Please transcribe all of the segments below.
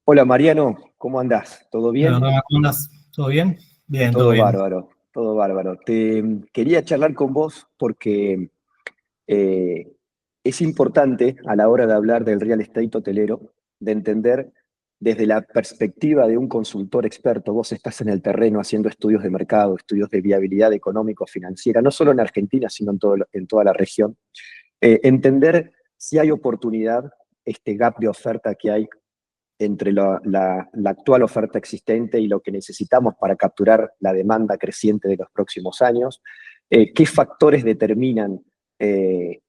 Hola Mariano, ¿cómo andás? ¿Todo La bien? verdad, ¿cómo andás? ¿Todo bien? Bien, todo Todo bien. bárbaro, todo bárbaro. Te quería charlar con vos porque eh, es importante a la hora de hablar del real estate hotelero, de entender desde la perspectiva de un consultor experto. Vos estás en el terreno haciendo estudios de mercado, estudios de viabilidad económico-financiera, no solo en Argentina, sino en toda la región. Entender si hay oportunidad, este gap de oferta que hay entre la actual oferta existente y lo que necesitamos para capturar la demanda creciente de los próximos años. ¿Qué factores determinan que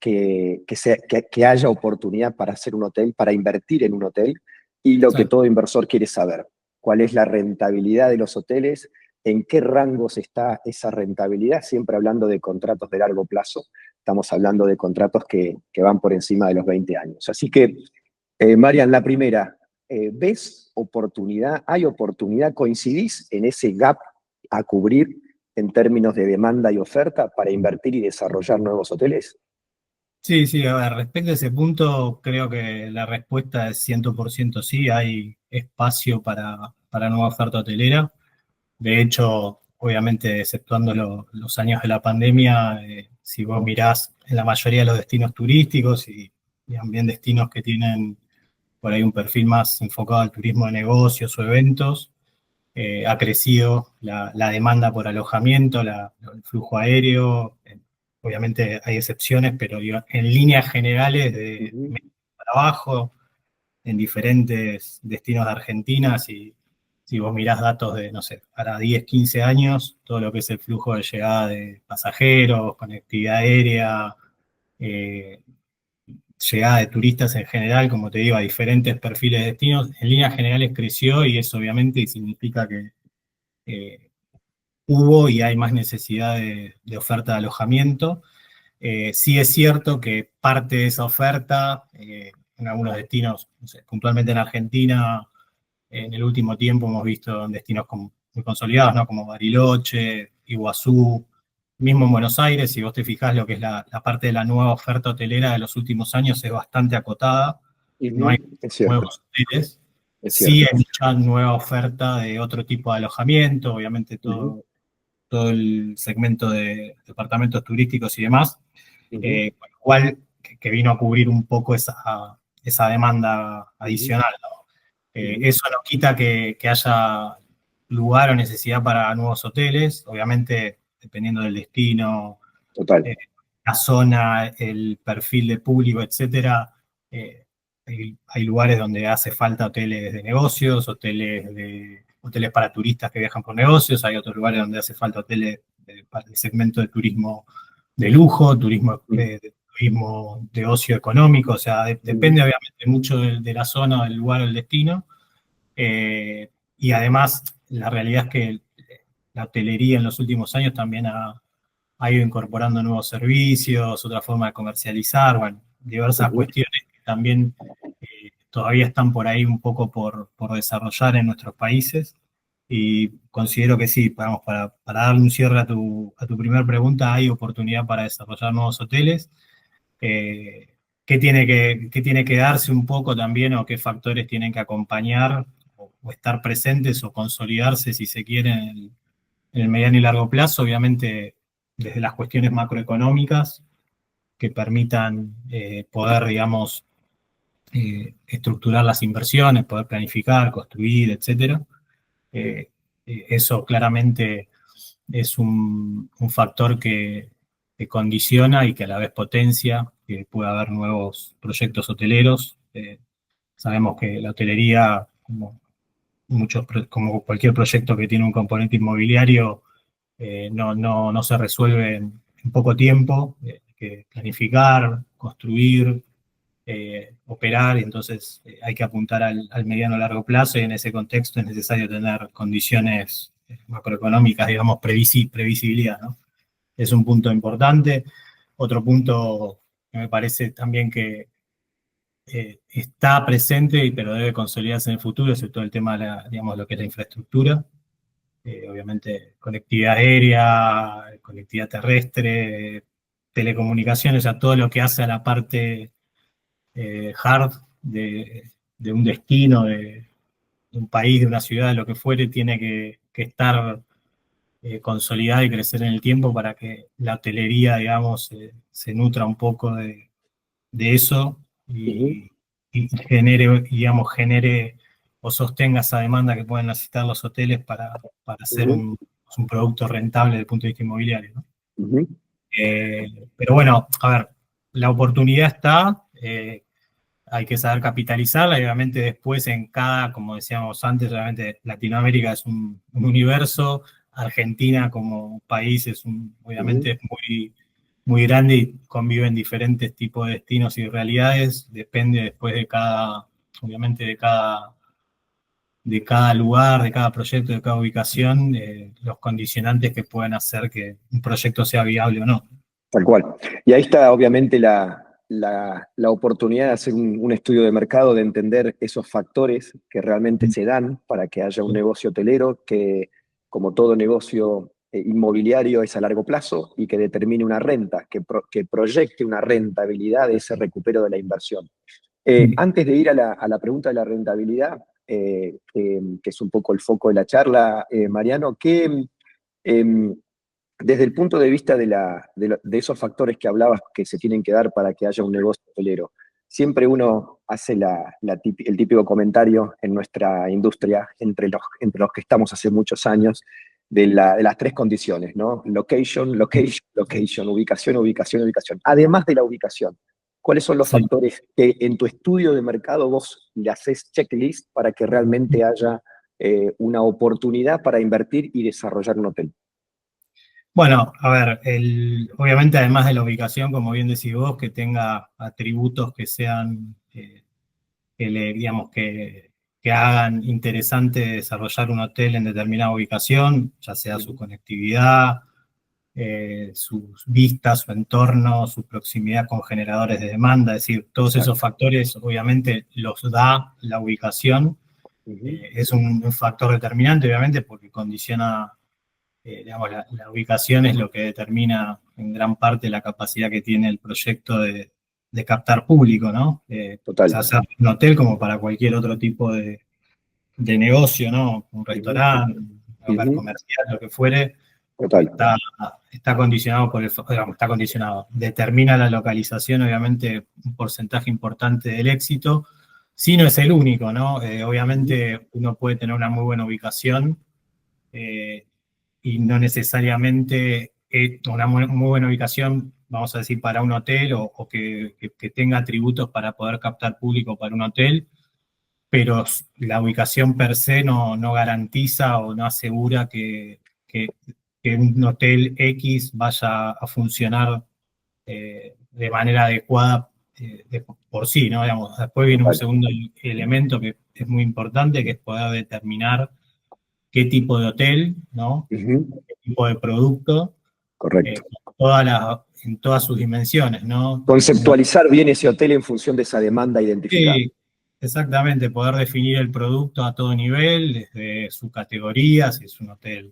haya oportunidad para hacer un hotel, para invertir en un hotel? Y lo que Sí, todo inversor quiere saber, ¿cuál es la rentabilidad de los hoteles? ¿En qué rangos está esa rentabilidad? Siempre hablando de contratos de largo plazo, estamos hablando de contratos que van por encima de los 20 años. Así que, Marian, la primera, ¿ves oportunidad? ¿Hay oportunidad? ¿Coincidís en ese gap a cubrir en términos de demanda y oferta para invertir y desarrollar nuevos hoteles? sí, sí, a ver, respecto a ese punto, creo que la respuesta es 100% sí, hay espacio para nueva oferta hotelera. De hecho, obviamente, exceptuando los años de la pandemia, si vos mirás en la mayoría de los destinos turísticos y también destinos que tienen por ahí un perfil más enfocado al turismo de negocios o eventos, ha crecido la demanda por alojamiento, el flujo aéreo. Obviamente hay excepciones, pero digo, en líneas generales de Ujú, medio para abajo, en diferentes destinos de Argentina, si vos mirás datos de, no sé, para 10, 15 años, todo lo que es el flujo de llegada de pasajeros, conectividad aérea, eh, llegada de turistas en general, como te digo, a diferentes perfiles de destinos, en líneas generales creció y eso obviamente significa que eh, hubo y hay más necesidad de oferta de alojamiento. Sí es cierto que parte de esa oferta, en algunos destinos, no sé, puntualmente en Argentina, en el último tiempo hemos visto en destinos muy consolidados, ¿no? Como Bariloche, Iguazú, mismo en Buenos Aires, si vos te fijás lo que es la parte de la nueva oferta hotelera de los últimos años es bastante acotada, no hay ujú, es cierto, nuevos hoteles, es sí cierto. hay mucha nueva oferta de otro tipo de alojamiento, obviamente Ujú, todo el segmento de departamentos turísticos y demás, ujú, con lo cual que vino a cubrir un poco esa demanda ujú, adicional, ¿no? ujú. Eso no quita que haya lugar o necesidad para nuevos hoteles, obviamente dependiendo del destino, Total. eh, la zona, el perfil de público, etcétera. eh, hay lugares donde hace falta hoteles de negocios, hoteles para turistas que viajan por negocios, hay otros lugares donde hace falta hoteles para el segmento de turismo de lujo, Ujú, turismo de ocio económico, o sea, ujú, depende obviamente mucho de la zona, del lugar o del destino. Y además, la realidad es que la hotelería en los últimos años también ha ido incorporando nuevos servicios, otra forma de comercializar, bueno, diversas ujú, cuestiones que también todavía están por ahí un poco por desarrollar en nuestros países. Y considero que sí, vamos, para darle un cierre a tu primera pregunta, hay oportunidad para desarrollar nuevos hoteles. Eh, ¿Qué tiene que darse un poco también o qué factores tienen que acompañar o estar presentes o consolidarse, si se quiere, en el mediano y largo plazo? Obviamente, desde las cuestiones macroeconómicas que permitan poder, digamos, estructurar las inversiones, poder planificar, construir, etcétera. Eh, Eso claramente es un factor que condiciona y que a la vez potencia que pueda haber nuevos proyectos hoteleros. Sabemos que la hotelería, como cualquier proyecto que tiene un componente inmobiliario, no se resuelve en poco tiempo. Hay que planificar, construir, operar, y entonces hay que apuntar al mediano o largo plazo, y en ese contexto es necesario tener condiciones macroeconómicas, digamos, previsibilidad, ¿no? Es un punto importante. Otro punto que me parece también que está presente, pero debe consolidarse en el futuro, es todo el tema de digamos, lo que es la infraestructura. Obviamente, conectividad aérea, conectividad terrestre, telecomunicaciones, o sea, todo lo que hace a la parte hard de un destino, un país, de una ciudad, de lo que fuere, tiene que estar consolidada y crecer en el tiempo para que la hotelería, digamos, se nutra un poco de eso Ujú, y genere, digamos, genere o sostenga esa demanda que pueden necesitar los hoteles para hacer ujú, un producto rentable desde el punto de vista inmobiliario, ¿no? ujú, Pero bueno, a ver, la oportunidad está, hay que saber capitalizarla y obviamente después en cada, como decíamos antes, obviamente Latinoamérica es un universo, Argentina como país ujú. obviamente es muy grande y conviven diferentes tipos de destinos y realidades, depende después de cada, obviamente de cada lugar, de cada proyecto, de cada ubicación, los condicionantes que pueden hacer que un proyecto sea viable o no. Tal cual. Y ahí está obviamente la oportunidad de hacer un estudio de mercado, de entender esos factores que realmente se dan para que haya un negocio hotelero que, como todo negocio inmobiliario, es a largo plazo y que determine una renta, que proyecte una rentabilidad de ese recupero de la inversión. Antes de ir a la pregunta de la rentabilidad, que es un poco el foco de la charla, Mariano, em, desde el punto de vista de esos factores que hablabas que se tienen que dar para que haya un negocio hotelero, siempre uno hace el típico comentario en nuestra industria, entre los que estamos hace muchos años, de las tres condiciones, ¿no? Location, location, location, ubicación, ubicación, ubicación. Además de la ubicación, ¿cuáles son los Sí. factores que en tu estudio de mercado vos le haces checklist para que realmente haya una oportunidad para invertir y desarrollar un hotel? Bueno, a ver, obviamente además de la ubicación, como bien decís vos, que tenga atributos que sean, digamos, que hagan interesante desarrollar un hotel en determinada ubicación, ya sea su Ujú. conectividad, sus vistas, su entorno, su proximidad con generadores de demanda, es decir, todos esos Exacto. factores obviamente los da la ubicación. Ujú. Es un factor determinante, obviamente, porque condiciona digamos, la ubicación es lo que determina en gran parte la capacidad que tiene el proyecto de captar público, ¿no? Total. Ya sea un hotel como para cualquier otro tipo de negocio, ¿no? Un Ujú. restaurante, un local Ujú. comercial, lo que fuere, Total. está, está condicionado digamos, está condicionado. Determina la localización, obviamente, un porcentaje importante del éxito. Sí, no es el único, ¿no? Ujú. Obviamente uno puede tener una muy buena ubicación, eh, y no necesariamente una muy buena ubicación, vamos a decir, para un hotel o que tenga atributos para poder captar público para un hotel, pero la ubicación per se no garantiza o no asegura que- que un hotel X vaya a funcionar de manera adecuada por sí, ¿no? Digamos, después viene un Total. segundo elemento que es muy importante, que es poder determinar qué tipo de hotel, ¿no? Ujú. Qué tipo de producto, Correcto. en todas sus dimensiones, ¿no? Conceptualizar bien ese hotel en función de esa demanda identificada. Sí, exactamente, poder definir el producto a todo nivel, desde su categoría, si es un hotel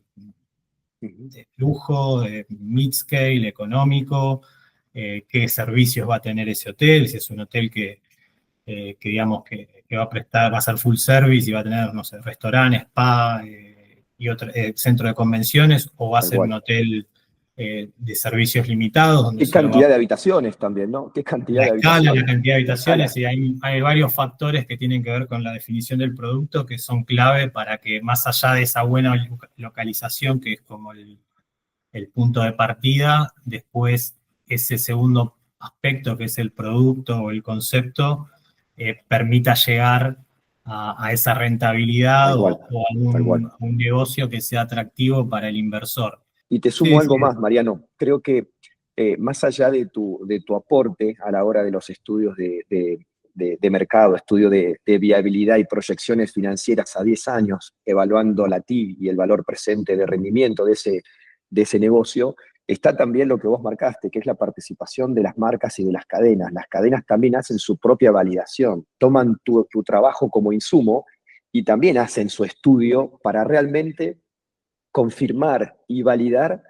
Ujú. de lujo, de mid-scale, económico, qué servicios va a tener ese hotel, si es un hotel que digamos que va a prestar, va a ser full service y va a tener, no sé, restaurantes, spa y otro centro de convenciones, o va a Tal ser un cual. hotel de servicios limitados donde ¿Qué solo va cantidad de habitaciones también, no? ¿Qué cantidad la de escala, la habitaciones? cantidad de La habitaciones, escala. y hay varios factores que tienen que ver con la definición del producto que son clave para que más allá de esa buena localización, que es como el punto de partida, después ese segundo aspecto que es el producto o el concepto, permita llegar a esa Tal rentabilidad cual. o Tal cual. a un negocio que sea atractivo para el inversor. Y te sumo Sí, algo sí. más, Mariano. Creo que más allá de tu aporte a la hora de los estudios de mercado, estudio de viabilidad y proyecciones financieras a 10 años, evaluando la TIV y el valor presente de rendimiento de ese negocio, está también lo que vos marcaste, que es la participación de las marcas y de las cadenas. Las cadenas también hacen su propia validación, toman tu trabajo como insumo y también hacen su estudio para realmente confirmar y validar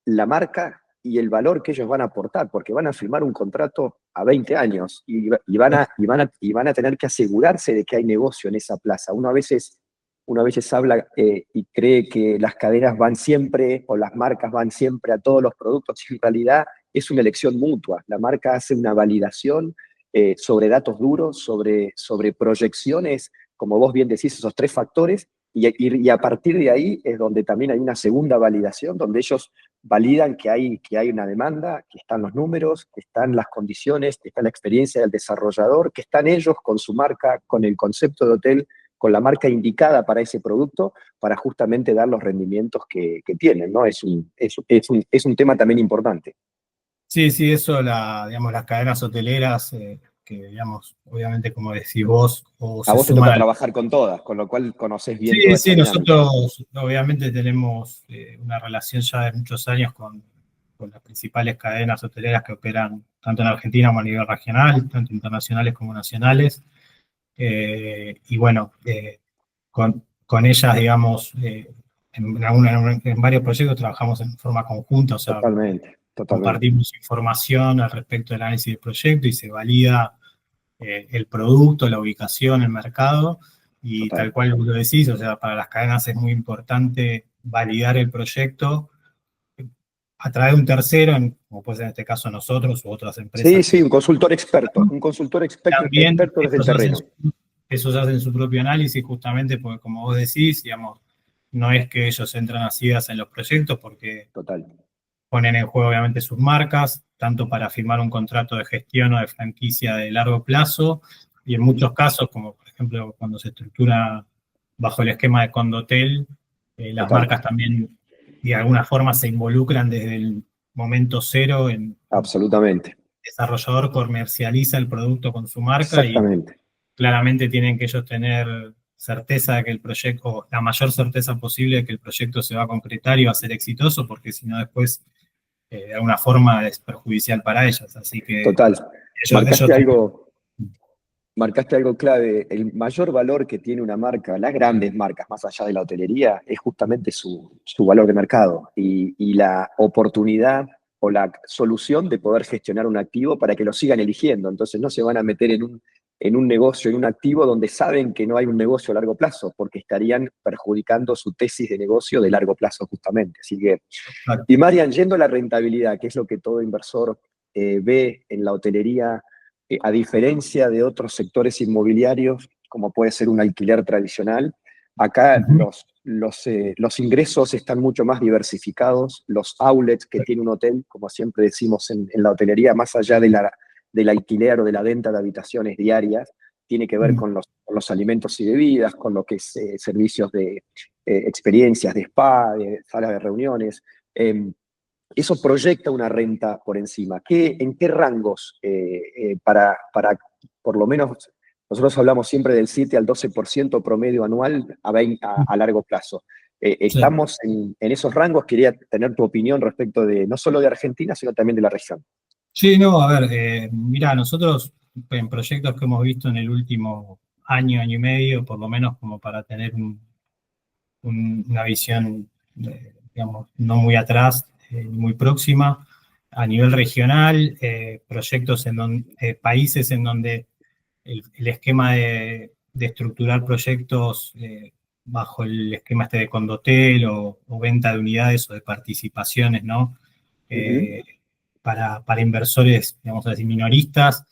la marca y el valor que ellos van a aportar, porque van a firmar un contrato a 20 años y van a tener que asegurarse de que hay negocio en esa plaza. Uno a veces uno a veces habla y cree que las cadenas van siempre o las marcas van siempre a todos los productos, y en realidad es una elección mutua. La marca hace una validación sobre datos duros, sobre proyecciones, como vos bien decís, esos tres factores, y a partir de ahí es donde también hay una segunda validación, donde ellos validan que hay una demanda, que están los números, que están las condiciones, que está la experiencia del desarrollador, que están ellos con su marca, con el concepto de hotel, con la marca indicada para ese producto, para justamente dar los rendimientos que tienen, ¿no? Es un tema también importante. Sí, sí, eso, digamos, las cadenas hoteleras, que, digamos, obviamente, como decís vos, o A se vos te toca suman al... trabajar con todas, con lo cual conocés bien Sí, toda esa sí, dinámica. nosotros obviamente tenemos una relación ya de muchos años con las principales cadenas hoteleras que operan tanto en Argentina como a nivel regional, tanto internacionales como nacionales. Y bueno, con ellas, digamos, en varios proyectos trabajamos en forma conjunta, o sea, Totalmente, totalmente. compartimos información al respecto del análisis del proyecto y se valida el producto, la ubicación, el mercado, y tal Total. cual lo decís, o sea, para las cadenas es muy importante validar el proyecto a través de un tercero, como puede ser en este caso nosotros u otras empresas Sí, sí, que un consultor también experto desde el terreno. ellos hacen su propio análisis justamente porque, como vos decís, digamos, no es que ellos entran a ciegas en los proyectos porque Total, ponen en juego obviamente sus marcas, tanto para firmar un contrato de gestión o de franquicia de largo plazo, y en muchos casos, como por ejemplo cuando se estructura bajo el esquema de Condotel, las total, marcas también de alguna forma se involucran desde el momento cero en absolutamente, desarrollador comercializa el producto con su marca y exactamente. claramente tienen que ellos tener certeza de que el proyecto, o la mayor certeza posible de que el proyecto se va a concretar y va a ser exitoso, porque si no después de alguna forma es perjudicial para ellos. Así que Total. ellos Marcaste también. algo, marcaste algo clave. El mayor valor que tiene una marca, las grandes marcas, más allá de la hotelería, es justamente su valor de mercado y la oportunidad o la solución de poder gestionar un activo para que lo sigan eligiendo. Entonces no se van a meter en un negocio, en un activo donde saben que no hay un negocio a largo plazo, porque estarían perjudicando su tesis de negocio de largo plazo justamente. Así que, Claro. y Marian, yendo a la rentabilidad, que es lo que todo inversor ve en la hotelería, a diferencia de otros sectores inmobiliarios, como puede ser un alquiler tradicional, acá Ujú. los ingresos están mucho más diversificados, los outlets que tiene un hotel, como siempre decimos en la hotelería, más allá del alquiler o de la venta de habitaciones diarias, tiene que ver con los alimentos y bebidas, con lo que es servicios de experiencias de spa, de salas de reuniones. Eso proyecta una renta por encima. ¿En qué rangos para, por lo menos, nosotros hablamos siempre del 7 al 12% promedio anual a largo plazo? Sí. ¿Estamos en esos rangos? Quería tener tu opinión respecto de no solo de Argentina, sino también de la región. Sí, no, a ver, mira, nosotros en proyectos que hemos visto en el último año, año y medio, por lo menos como para tener una visión, digamos, no muy atrás, ni muy próxima, a nivel regional, proyectos países en donde el esquema de estructurar proyectos bajo el esquema este de Condotel o venta de unidades o de participaciones, ¿no? Ujú, Eh, para inversores, digamos así, minoristas,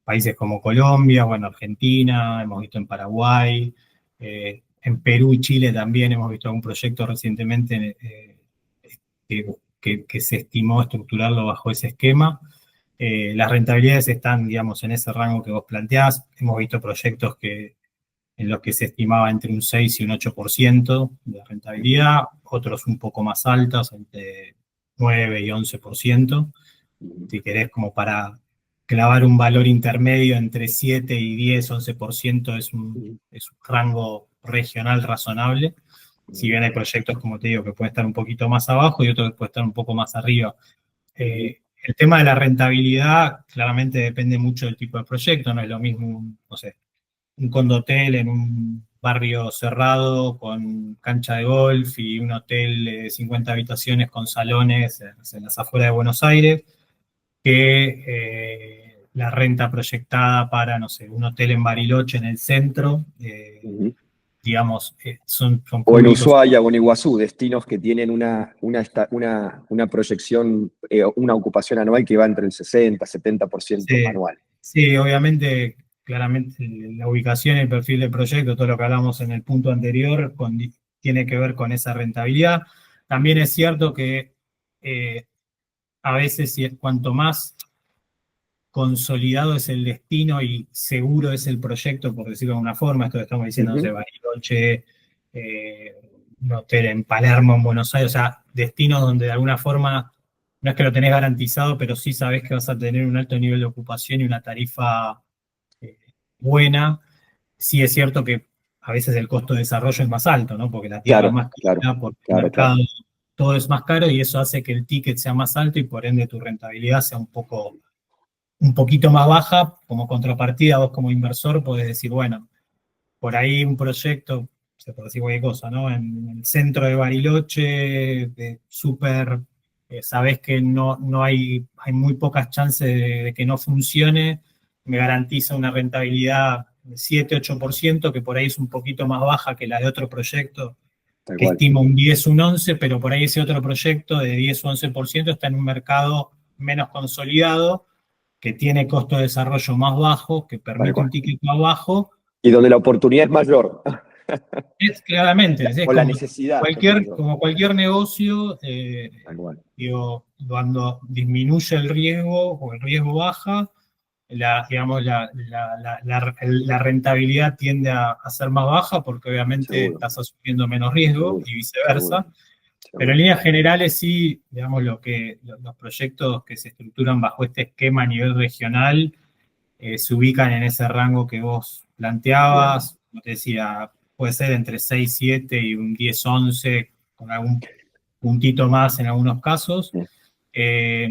países como Colombia, bueno, Argentina, hemos visto en Paraguay, en Perú y Chile también hemos visto algún proyecto recientemente que se estimó estructurarlo bajo ese esquema. Las rentabilidades están, digamos, en ese rango que vos planteás. Hemos visto proyectos en los que se estimaba entre un 6 y un 8% de ujú, rentabilidad, otros un poco más altos, entre 9 y 11%. ujú, Si querés, como para clavar un valor intermedio entre 7 y 10, 11% ujú, es un rango regional razonable. Si ujú, bien hay proyectos, como te digo, que pueden estar un poquito más abajo y otros que pueden estar un poco más arriba. ujú, El tema de la rentabilidad claramente depende mucho del tipo de proyecto, no es lo mismo, no sé, un condotel en un barrio cerrado con cancha de golf y un hotel de 50 habitaciones con salones en las afueras de Buenos Aires, que la renta proyectada para, no sé, un hotel en Bariloche en el centro, ujú. digamos, son O en públicos. Ushuaia o en Iguazú, destinos que tienen una proyección, una ocupación anual que va entre el 60-70% Sí, anual. sí, obviamente, claramente la ubicación y el perfil del proyecto, todo lo que hablamos en el punto anterior, tiene que ver con esa rentabilidad. También es cierto que a veces cuanto más consolidado es el destino y seguro es el proyecto, por decirlo de alguna forma, esto que estamos diciendo, no sé, Ujú. Bariloche, un hotel en Palermo, en Buenos Aires, o sea, destinos donde de alguna forma no es que lo tenés garantizado, pero sí sabés que vas a tener un alto nivel de ocupación y una tarifa eh, buena. Sí es cierto que a veces el costo de desarrollo es más alto, ¿no? Porque la tierra es Claro, más claro, cara, porque el claro, mercado claro. todo es más caro y eso hace que el ticket sea más alto y por ende tu rentabilidad sea un poquito más baja. Como contrapartida, vos como inversor podés decir, bueno, por ahí un proyecto, se puede decir cualquier cosa, ¿no? En el centro de Bariloche, de súper, sabés que no hay muy pocas chances de que no funcione, me garantiza una rentabilidad de 7-8%, que por ahí es un poquito más baja que la de otro proyecto, Tal que cual, estima un 10, un 11, pero por ahí ese otro proyecto de 10 o 11% está en un mercado menos consolidado, que tiene costo de desarrollo más bajo, que tal permite un cual. ticket más bajo. Y donde la oportunidad es mayor, Es claramente, es o la necesidad es mayor. como cualquier negocio, Tal cual. digo, cuando disminuye el riesgo o el riesgo baja, digamos, la rentabilidad tiende a ser más baja porque obviamente Seguro, estás asumiendo menos riesgo seguro, y seguro, viceversa. Pero en seguro. líneas generales sí, digamos, los proyectos que se estructuran bajo este esquema a nivel regional se ubican en ese rango que vos Bien. planteabas, como te decía, puede ser entre 6-7 y un 10-11, con algún puntito más en algunos casos. Bien. Eh,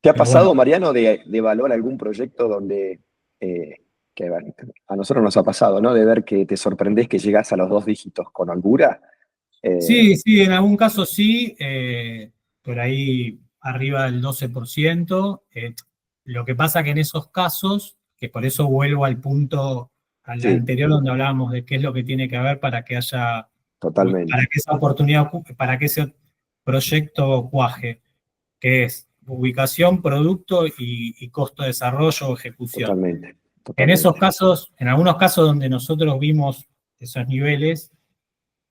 ¿Te ha pero bueno, pasado, Mariano, de evaluar algún proyecto donde, que bueno, a nosotros nos ha pasado, ¿no? De ver que te sorprendés que llegás a los 2 dígitos con holgura? sí, sí, en algún caso sí, por ahí arriba del 12%. Lo que pasa que en esos casos, que por eso vuelvo al punto al Sí, anterior donde hablábamos de qué es lo que tiene que haber para que haya, para totalmente, que esa oportunidad, para que ese proyecto cuaje, que es ubicación, producto y costo de desarrollo o ejecución. totalmente, En esos totalmente. casos, en algunos casos donde nosotros vimos esos niveles,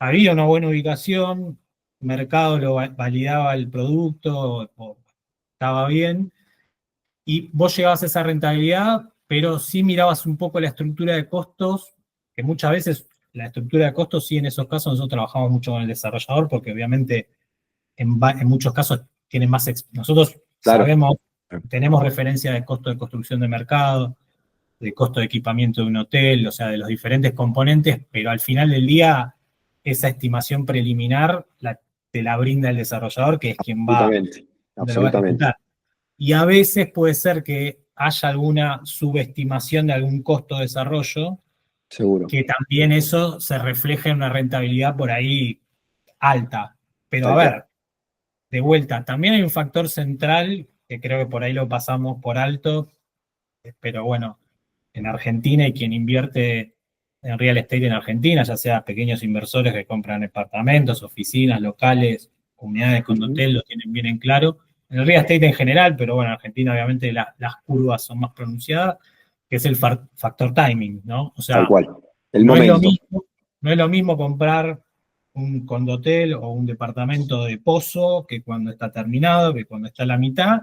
había una buena ubicación, mercado validaba el producto, o estaba bien, y vos llegabas a esa rentabilidad, pero sí mirabas un poco la estructura de costos, que muchas veces la estructura de costos, sí, en esos casos nosotros trabajamos mucho con el desarrollador, porque obviamente en muchos casos tienen más, nosotros Claro, sabemos, tenemos referencia de costo de construcción de mercado, de costo de equipamiento de un hotel, o sea, de los diferentes componentes, pero al final del día esa estimación preliminar te la brinda el desarrollador, que es quien absolutamente, donde lo va a absolutamente, ejecutar. Y a veces puede ser que haya alguna subestimación de algún costo de desarrollo, seguro, que también eso se refleja en una rentabilidad por ahí alta. Pero a tal cual. ver, de vuelta, también hay un factor central que creo que por ahí lo pasamos por alto, pero bueno, en Argentina y quien invierte en real estate en Argentina, ya sea pequeños inversores que compran departamentos, oficinas, locales, comunidades con Ujú. hotel, lo tienen bien en claro. En el real estate en general, pero bueno, en Argentina obviamente las curvas son más pronunciadas, que es el factor timing, ¿no? O Tal sea, cual. El no es lo momento, mismo, no es lo mismo comprar un condotel o un departamento de pozo que cuando está terminado, que cuando está a la mitad,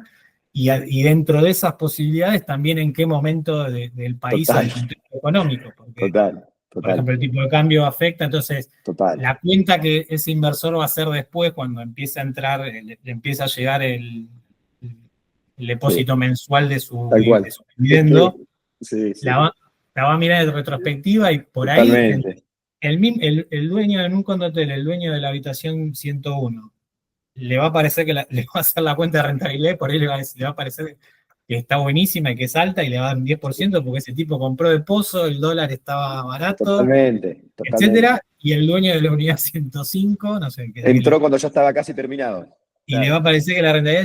y dentro de esas posibilidades también en qué momento del país o total, del contexto económico, porque, total, por total, ejemplo, el tipo de cambio afecta, entonces total. la cuenta que ese inversor va a hacer después cuando empieza a entrar, le empieza a llegar el Sí, depósito mensual tal de cual. su Es que, dividendo, sí, la sí, va, la va a mirar en retrospectiva y por ahí totalmente. el dueño en un condotel, el dueño de la habitación 101, le va a parecer que le va a hacer la cuenta de rentabilidad, por ahí le va a parecer que está buenísima y que es alta y le va a dar un 10% porque ese tipo compró de pozo, el dólar estaba barato, Totalmente, totalmente. etcétera, y el dueño de la unidad 105, no sé qué, Entró cuando ya estaba casi terminado. y le va a parecer que la rentabilidad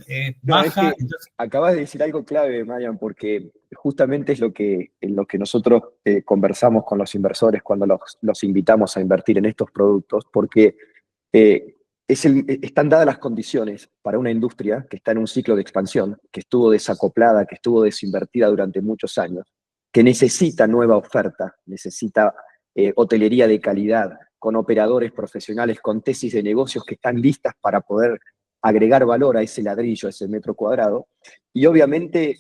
es No, es baja, que entonces, acabas de decir algo clave, Marian, porque justamente es en lo que nosotros conversamos con los inversores cuando los invitamos a invertir en estos productos, porque eh, están dadas las condiciones para una industria que está en un ciclo de expansión, que estuvo desacoplada, que estuvo desinvertida durante muchos años, que necesita nueva oferta, necesita hotelería de calidad, con operadores profesionales, con tesis de negocios que están listas para poder agregar valor a ese ladrillo, a ese metro cuadrado. Y obviamente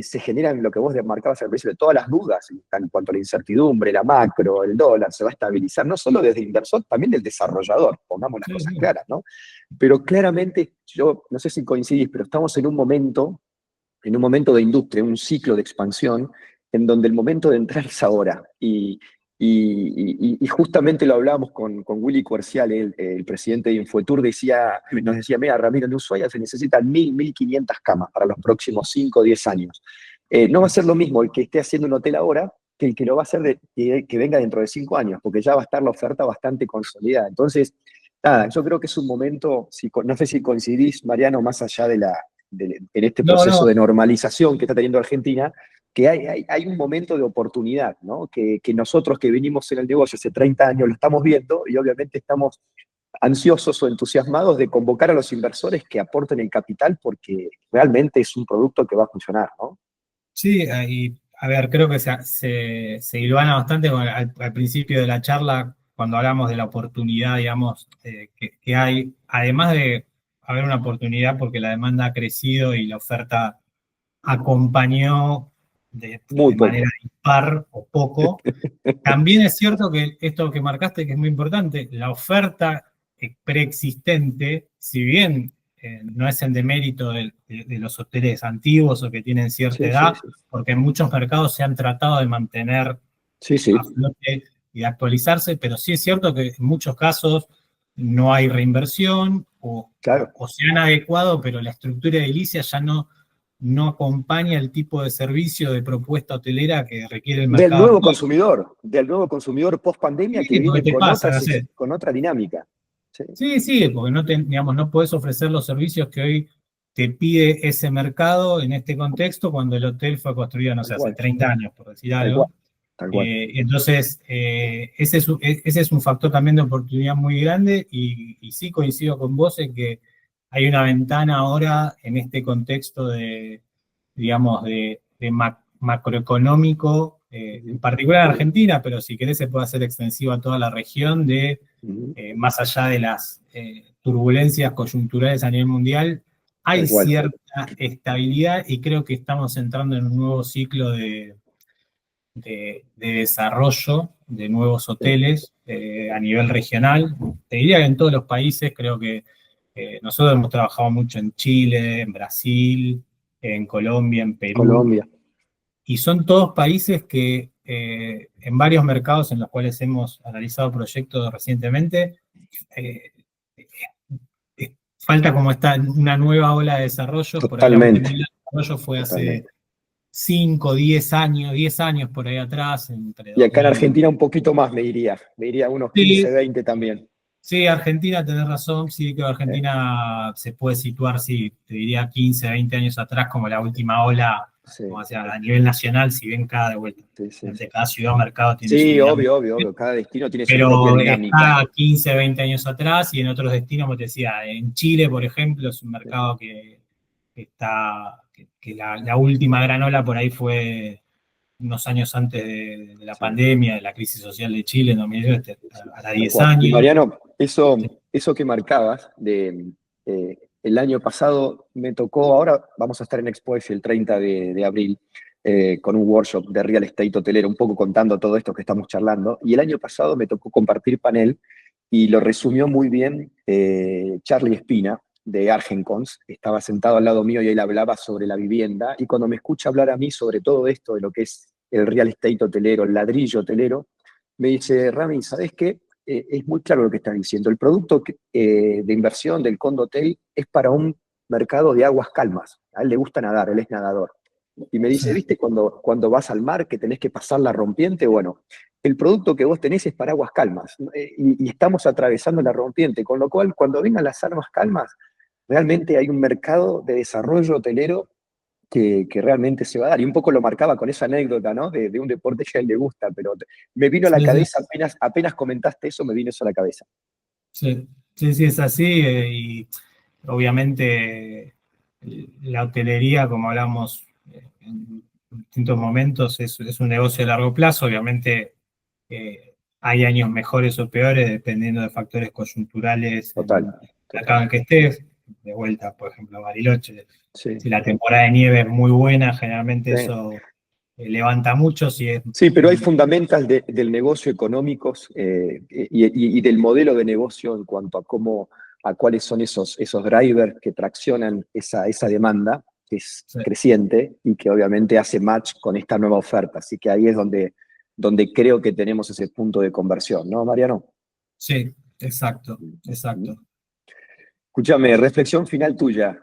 se generan lo que vos marcabas al principio, todas las dudas en cuanto a la incertidumbre, la macro, el dólar, se va a estabilizar, no solo desde el inversor, también del desarrollador, pongamos las sí, cosas sí. claras, ¿no? Pero claramente, yo no sé si coincidís, pero estamos en un momento de industria, un ciclo de expansión, en donde el momento de entrar es ahora. Y justamente lo hablábamos con Willy Coercial, el presidente de Infotur, nos decía, mira, Ramiro, en Ushuaia se necesitan 1.500 camas para los próximos 5 o 10 años. No va a ser lo mismo el que esté haciendo un hotel ahora que el que lo va a hacer que venga dentro de 5 años, porque ya va a estar la oferta bastante consolidada. Entonces, nada, yo creo que es un momento, no sé si coincidís, Mariano, más allá en este No, proceso no, de normalización que está teniendo Argentina, que hay un momento de oportunidad, ¿no? Que nosotros que venimos en el negocio hace 30 años lo estamos viendo y obviamente estamos ansiosos o entusiasmados de convocar a los inversores que aporten el capital porque realmente es un producto que va a funcionar, ¿no? sí, y a ver, creo que se hilvana bastante al principio de la charla, cuando hablamos de la oportunidad, digamos, que hay, además de haber una oportunidad porque la demanda ha crecido y la oferta acompañó Muy de manera poco. dispar o poco. También es cierto que esto que marcaste, que es muy importante, la oferta preexistente, si bien no es en demérito de los hoteles antiguos o que tienen cierta Sí, sí, edad, sí. porque en muchos mercados se han tratado de mantener Sí, a sí, flote y de actualizarse, pero sí es cierto que en muchos casos no hay reinversión claro. o se han adecuado, pero la estructura edilicia ya no acompaña el tipo de servicio de propuesta hotelera que requiere el mercado actual. Del nuevo consumidor post pandemia que Sí, porque viene te pasa, no sé. con otra dinámica. Sí, Sí, sí, porque digamos, no puedes ofrecer los servicios que hoy te pide ese mercado en este contexto cuando el hotel fue construido, no tal sé, hace cual, 30 años, por decir tal cual, algo. tal cual. Entonces, ese es un factor también de oportunidad muy grande y sí coincido con vos en que hay una ventana ahora en este contexto de, digamos, de macroeconómico, en Ujú, particular en Argentina, pero si querés se puede hacer extensivo a toda la región de, ujú, más allá de las turbulencias coyunturales a nivel mundial, hay tal cual. cierta estabilidad y creo que estamos entrando en un nuevo ciclo de desarrollo de nuevos Sí. hoteles a nivel regional. Te diría que en todos los países, creo que nosotros hemos trabajado mucho en Chile, en Brasil, en Colombia, en Perú, Colombia. y son todos países que en varios mercados en los cuales hemos analizado proyectos recientemente, eh, falta como esta una nueva ola de desarrollo, por ahí la última Totalmente, ola de desarrollo fue hace totalmente. 5, 10 años por ahí atrás, entre Y acá en 2000. Argentina un poquito más, me diría unos 15 Sí, 20 también. sí, Argentina, tenés razón, sí que ¿Eh? Argentina se puede situar, sí, te diría 15, 20 años atrás como la última ola, Sí, como sea, a nivel nacional, si bien cada de vuelta, sí, sí, de sí. cada ciudad o mercado tiene su Sí, dinámica, obvio, obvio, obvio. Cada destino tiene su propia pero dinámica. está 15, 20 años atrás y en otros destinos, como te decía, en Chile, por ejemplo, es un Sí, mercado que está, que la última gran ola por ahí fue unos años antes de la sí, pandemia, de la crisis social de Chile en 2020, sí, sí, hará tal 10 cual. Y años. Mariano, Sí, eso que marcabas el año pasado me tocó, ahora vamos a estar en Expo el 30 de abril con un workshop de real estate hotelero, un poco contando todo esto que estamos charlando. Y el año pasado me tocó compartir panel y lo resumió muy bien Charlie Espina de Argencons. Estaba sentado al lado mío y él hablaba sobre la vivienda. Y cuando me escucha hablar a mí sobre todo esto de lo que es el real estate hotelero, el ladrillo hotelero, me dice, Rami, ¿sabes qué? Es muy claro lo que estás diciendo. El producto de inversión del Condo Hotel es para un mercado de aguas calmas. A él le gusta nadar, él es nadador. Y me sí, dice, ¿viste cuando vas al mar que tenés que pasar la rompiente? Bueno, el producto que vos tenés es para aguas calmas y estamos atravesando la rompiente, con lo cual cuando vengan las aguas calmas realmente hay un mercado de desarrollo hotelero que realmente se va a dar. Y un poco lo marcaba con esa anécdota, ¿no? De un deporte que a él le gusta, pero me vino a la Sí, sí, cabeza, apenas comentaste eso, me vino eso a la cabeza. sí, sí, sí, es así. Y obviamente la hotelería, como hablamos en distintos momentos, es un negocio de largo plazo. Obviamente hay años mejores o peores dependiendo de factores coyunturales Total, en el total. mercado en que estés. De vuelta, por ejemplo, Bariloche, Sí, si la temporada de nieve es muy buena, generalmente sí. eso levanta mucho. Si es Sí, pero hay fundamentals del negocio económicos y del modelo de negocio en cuanto a cómo, a cuáles son esos drivers que traccionan esa demanda, que es sí, creciente y que obviamente hace match con esta nueva oferta. Así que ahí es donde creo que tenemos ese punto de conversión, ¿no, Mariano? sí, exacto, Mm. exacto. Escúchame, reflexión final tuya.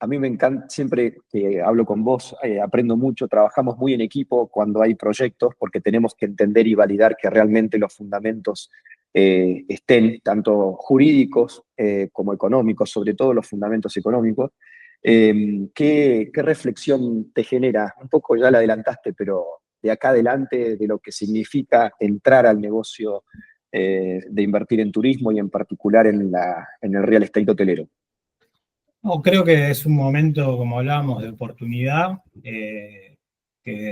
A mí me encanta, siempre que hablo con vos, aprendo mucho, trabajamos muy en equipo cuando hay proyectos porque tenemos que entender y validar que realmente los fundamentos estén, tanto jurídicos como económicos, sobre todo los fundamentos económicos. ¿Qué reflexión te genera? Un poco ya la adelantaste, pero de acá adelante, de lo que significa entrar al negocio de invertir en turismo y en particular en el real estate hotelero. No, creo que es un momento, como hablábamos, de oportunidad, que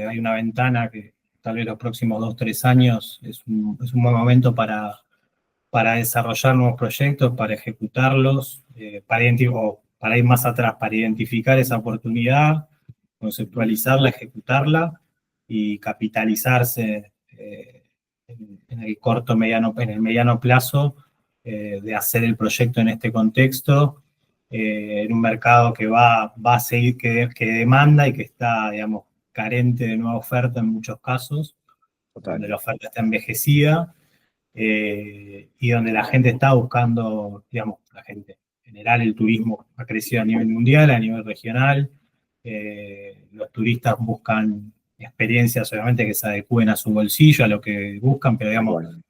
hay una ventana que tal vez los próximos 2, 3 años es un buen momento para desarrollar nuevos proyectos, para ejecutarlos, o para ir más atrás, para identificar esa oportunidad, conceptualizarla, ejecutarla y capitalizarse en el corto, en el mediano plazo de hacer el proyecto en este contexto, en un mercado que va a seguir, que demanda y que está, digamos, carente de nueva oferta en muchos casos, Total, donde la oferta está envejecida y donde la gente está buscando, digamos, la gente en general, el turismo ha crecido a nivel mundial, a nivel regional, los turistas buscan experiencias obviamente que se adecúen a su bolsillo, a lo que buscan, pero tal digamos, cual.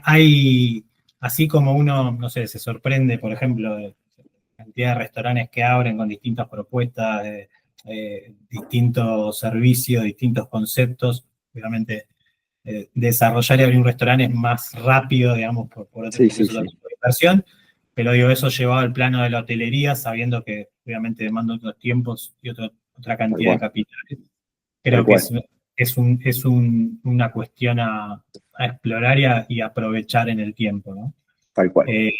hay así como uno, no sé, se sorprende, por ejemplo, de la cantidad de restaurantes que abren con distintas propuestas, distintos servicios, distintos conceptos, obviamente desarrollar y abrir un restaurante es más rápido, digamos, Sí, porque sí, es otro sí, tipo de inversión, pero digo, eso llevado al plano de la hotelería, sabiendo que obviamente demanda otros tiempos y otra tal cantidad de cual, capitales. tal Creo que cual, una cuestión a explorar y aprovechar en el tiempo, ¿no? tal cual, Eh,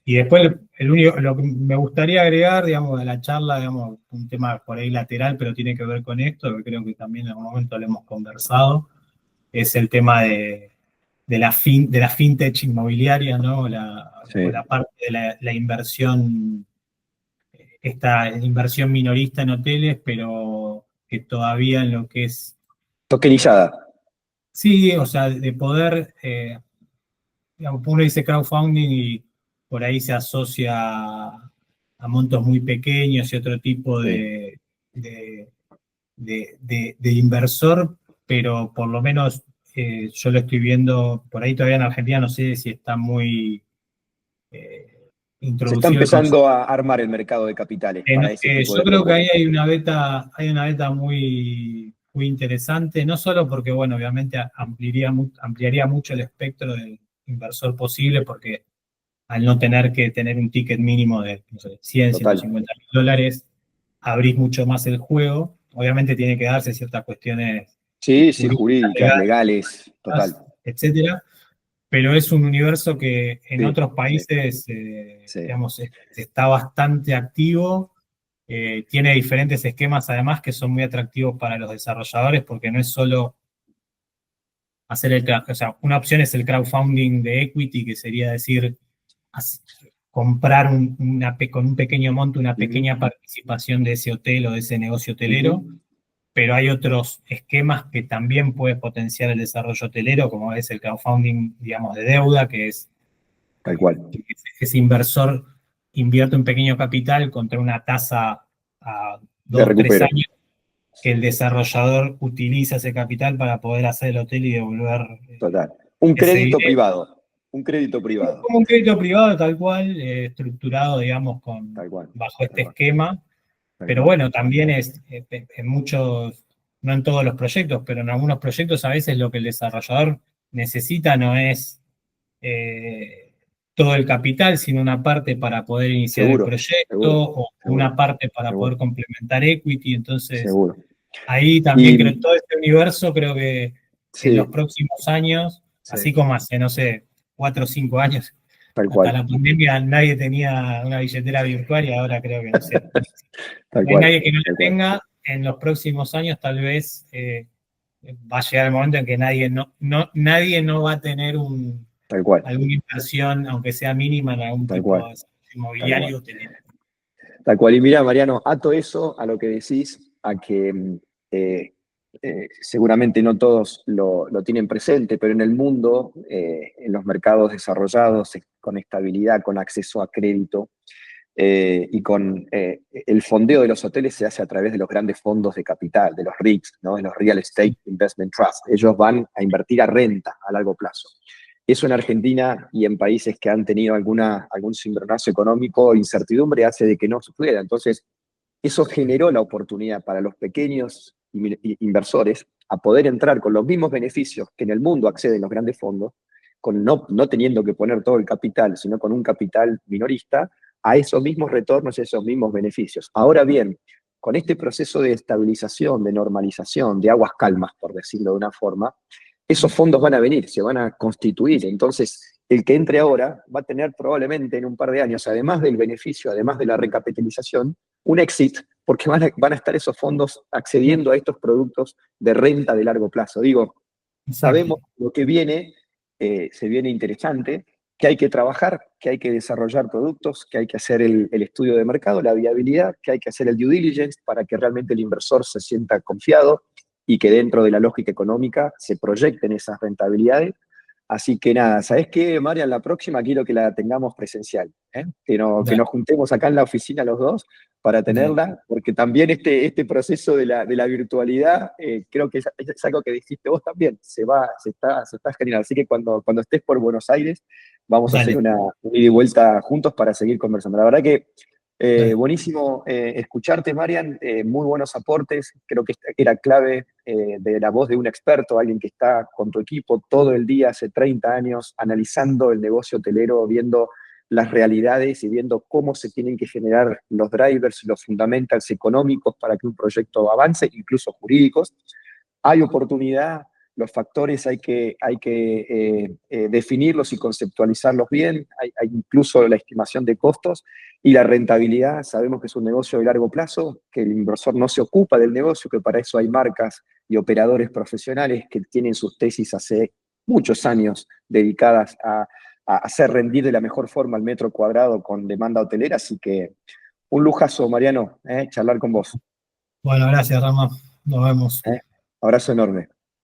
y después, lo que me gustaría agregar, digamos, de la charla, digamos, un tema por ahí lateral, pero tiene que ver con esto, que creo que también en algún momento lo hemos conversado, es el tema de la fintech inmobiliaria, ¿no? O sí. la parte de la inversión, esta inversión minorista en hoteles, pero que todavía en lo que es, Tokenizada, sí, o sea, de poder, digamos, uno dice crowdfunding y por ahí se asocia a montos muy pequeños y otro tipo sí. de, de inversor, pero por lo menos yo lo estoy viendo por ahí todavía en Argentina, no sé si está muy Se está introducido el concepto. empezando a armar el mercado de capitales para ese tipo Yo de creo que ahí propuestas. hay una beta muy, muy interesante, no solo porque, bueno, obviamente ampliaría mucho el espectro del inversor posible, porque al no tener que tener un ticket mínimo de, no sé, 100, Total. 150 mil dólares, abrís mucho más el juego. Obviamente tiene que darse ciertas cuestiones Sí, sí, jurídicas, jurídicas, legales, total. etcétera, pero es un universo que en Sí, otros sí, países, sí. digamos, está bastante activo, tiene diferentes esquemas además que son muy atractivos para los desarrolladores porque no es solo hacer o sea, una opción es el crowdfunding de equity, que sería decir, comprar con un pequeño monto una Ujú, pequeña participación de ese hotel o de ese negocio hotelero, ujú, pero hay otros esquemas que también puede potenciar el desarrollo hotelero, como es el crowdfunding, digamos, de deuda, que es tal cual. que ese inversor invierte un pequeño capital contra una tasa a De 2, 3 recupero, años, que el desarrollador utiliza ese capital para poder hacer el hotel y devolver total. Un ese crédito dinero. privado. Un crédito privado. Como un crédito privado tal cual, estructurado, digamos, Tal cual. bajo Tal este cual. esquema. Tal Pero cual. bueno, también es en muchos, no en todos los proyectos, pero en algunos proyectos a veces lo que el desarrollador necesita no es todo el capital, sino una parte para poder iniciar el Seguro, proyecto seguro, o seguro, una parte para poder seguro, complementar equity. Entonces, seguro. ahí también creo, en Y todo este universo, creo que en los sí, próximos años, sí, así como hace, no sé, 4 o 5 años, tal hasta cual, la pandemia nadie tenía una billetera virtual y ahora creo que, no sé, tal no hay cual, nadie que no la tal cual, tenga. En los próximos años tal vez va a llegar el momento en que nadie no va a tener tal cual, alguna inversión, aunque sea mínima, en algún tal tipo cual, de tal cual. inmobiliario o hotelero. Tal cual. Y mira, Mariano, ato eso a lo que decís, a que seguramente no todos lo tienen presente, pero en el mundo, en los mercados desarrollados, con estabilidad, con acceso a crédito, y con el fondeo de los hoteles se hace a través de los grandes fondos de capital, de los REITs, ¿no? De los Real Estate Investment Trust. Ellos van a invertir a renta a largo plazo. Eso en Argentina y en países que han tenido algún cimbronazo económico, incertidumbre hace de que no suceda. Entonces, eso generó la oportunidad para los pequeños inversores a poder entrar con los mismos beneficios que en el mundo acceden los grandes fondos, con no teniendo que poner todo el capital, sino con un capital minorista, a esos mismos retornos y esos mismos beneficios. Ahora bien, con este proceso de estabilización, de normalización, de aguas calmas, por decirlo de una forma, esos fondos van a venir, se van a constituir. Entonces, el que entre ahora va a tener probablemente en un par de años, además del beneficio, además de la recapitalización, un exit, porque van a estar esos fondos accediendo a estos productos de renta de largo plazo. Digo, Exacto. sabemos lo que viene, se viene interesante, que hay que trabajar, que hay que desarrollar productos, que hay que hacer el estudio de mercado, la viabilidad, que hay que hacer el due diligence para que realmente el inversor se sienta confiado y que dentro de la lógica económica se proyecten esas rentabilidades. Así que nada, ¿sabés qué, Marian? La próxima quiero que la tengamos presencial, ¿eh? Que Dale, nos juntemos acá en la oficina los dos para dale. tenerla, porque también este proceso de la virtualidad, creo que es algo que dijiste vos también, se está generando. Así que cuando estés por Buenos Aires, vamos a hacer Dale, una ida y vuelta juntos para seguir conversando. La verdad que dale. buenísimo escucharte, Marian, muy buenos aportes, creo que era clave de la voz de un experto, alguien que está con tu equipo todo el día, hace 30 años, analizando el negocio hotelero, viendo las realidades y viendo cómo se tienen que generar los drivers, los fundamentals económicos para que un proyecto avance, incluso jurídicos. Hay oportunidad, los factores hay que definirlos y conceptualizarlos bien, hay incluso la estimación de costos y la rentabilidad. Sabemos que es un negocio de largo plazo, que el inversor no se ocupa del negocio, que para eso hay marcas y operadores profesionales que tienen sus tesis hace muchos años dedicadas a hacer rendir de la mejor forma el metro cuadrado con demanda hotelera. Así que un lujazo, Mariano, charlar con vos. Bueno, gracias, Rama. Nos vemos. Abrazo enorme.